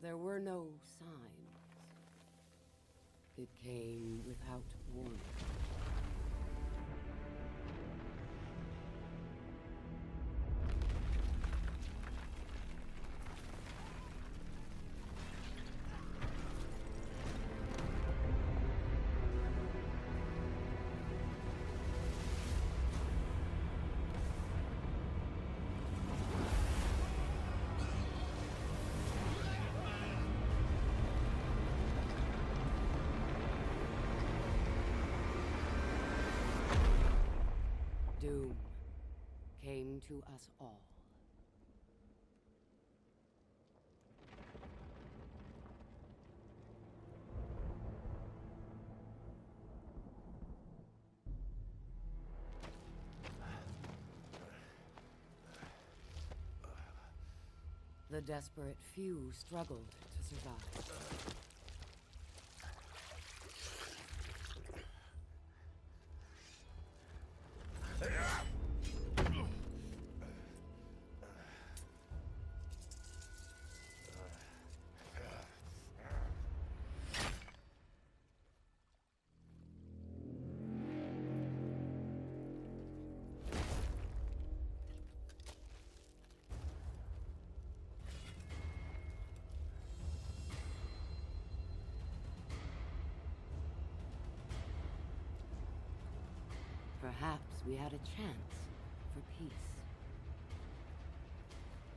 There were no signs. It came without warning. Doom came to us all. The desperate few struggled to survive. Perhaps we had a chance for peace.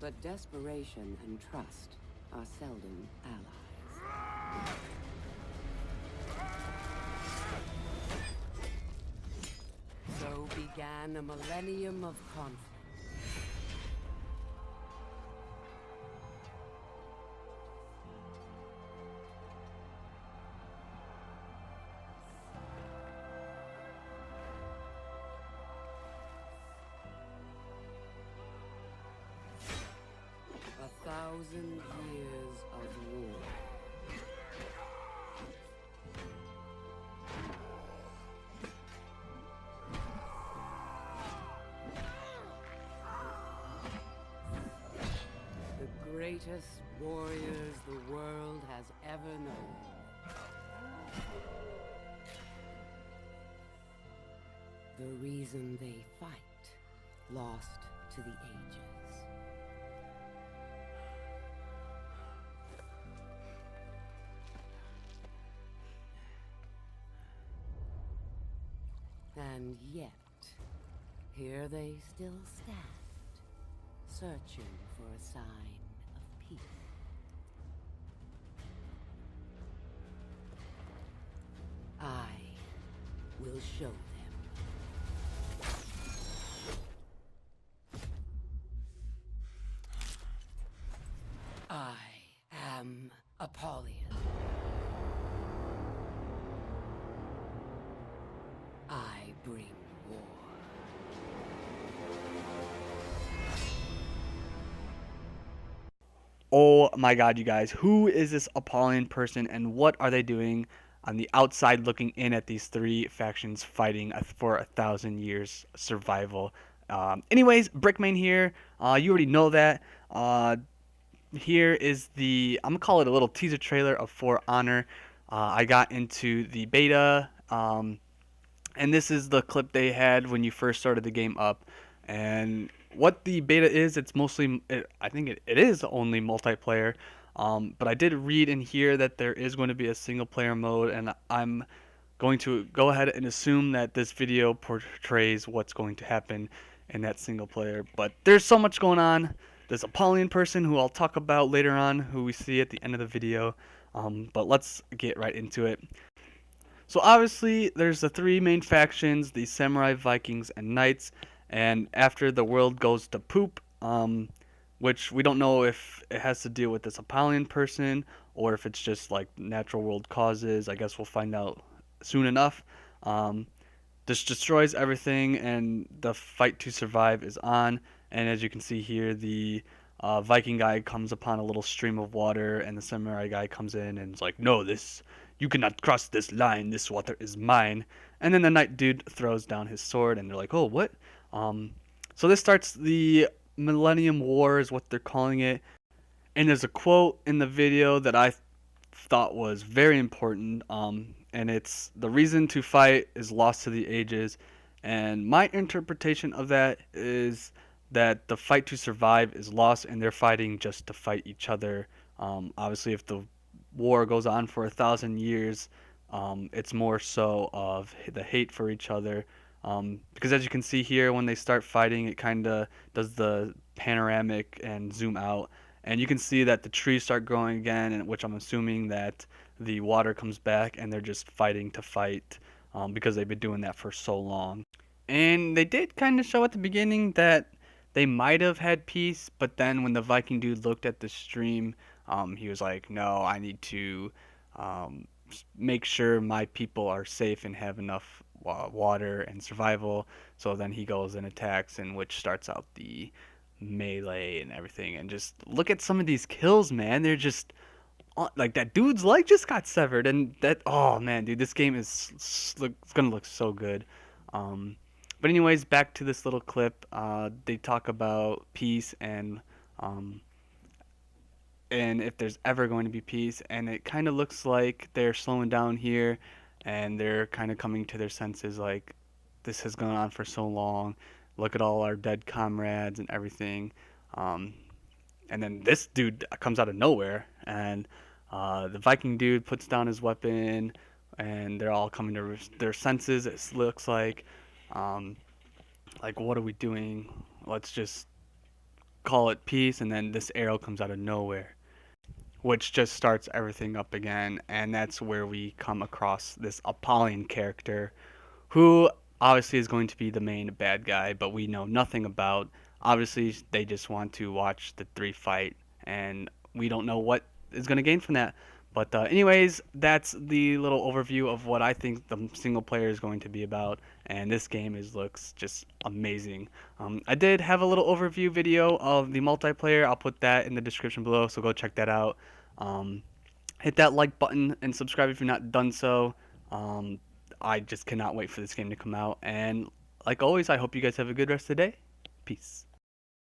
But desperation and trust are seldom allies. So began a millennium of conflict. A 1,000 years of war. The greatest warriors the world has ever known. The reason they fight, lost to the ages. And yet, here they still stand, searching for a sign of peace. I will show them. I am Apollyon. I bring war. Oh my god, you guys, who is this Apollyon person and what are they doing on the outside looking in at these three factions fighting for 1,000 years survival? Anyways, Brickman here. You already know that. Here is I'm gonna call it a little teaser trailer of For Honor. I got into the beta, and this is the clip they had when you first started the game up. And what the beta is, it's mostly, I think it is only multiplayer. But I did read in here that there is going to be a single player mode, and I'm going to go ahead and assume that this video portrays what's going to happen in that single player. But there's so much going on. This Apollyon person who I'll talk about later on, who we see at the end of the video. But let's get right into it. So obviously there's the three main factions, the Samurai, Vikings, and Knights. And after the world goes to poop, which we don't know if it has to deal with this Apollyon person or if it's just like natural world causes. I guess we'll find out soon enough. This destroys everything and the fight to survive is on. And as you can see here, the Viking guy comes upon a little stream of water, and the Samurai guy comes in and is like, no, you cannot cross this line, this water is mine. And then the Knight dude throws down his sword, and they're like, oh, what? So this starts the Millennium War is what they're calling it. And there's a quote in the video that I thought was very important, and it's the reason to fight is lost to the ages. And my interpretation of that is that the fight to survive is lost, and they're fighting just to fight each other. Obviously, if the war goes on for 1,000 years, it's more so of the hate for each other. Because as you can see here, when they start fighting, it kind of does the panoramic and zoom out, and you can see that the trees start growing again, and which I'm assuming that the water comes back, and they're just fighting to fight, because they've been doing that for so long. And they did kind of show at the beginning that they might have had peace, but then when the Viking dude looked at the stream, he was like, "No, I need to make sure my people are safe and have enough water and survival." So then he goes and attacks, and which starts out the melee and everything. And just look at some of these kills, man. They're just like that dude's leg just got severed, and that, oh man, dude, this game is it's gonna look so good. Um, but anyways, back to this little clip. They talk about peace um, and if there's ever going to be peace, and it kind of looks like they're slowing down here, and they're kind of coming to their senses. Like, this has gone on for so long. Look at all our dead comrades and everything. Um, and then this dude comes out of nowhere, and the Viking dude puts down his weapon, and they're all coming to their senses. It looks um, like, what are we doing? Let's just call it peace. And then this arrow comes out of nowhere, which just starts everything up again. And that's where we come across this Apollyon character, who obviously is going to be the main bad guy, but we know nothing about. Obviously, they just want to watch the three fight, and we don't know what is going to gain from that. But anyways, that's the little overview of what I think the single player is going to be about, and this game looks just amazing. I did have a little overview video of the multiplayer. I'll put that in the description below, so go check that out. Um, Hit that like button and subscribe if you're not done so. Um, I just cannot wait for this game to come out. And like always, I hope you guys have a good rest of the day. Peace.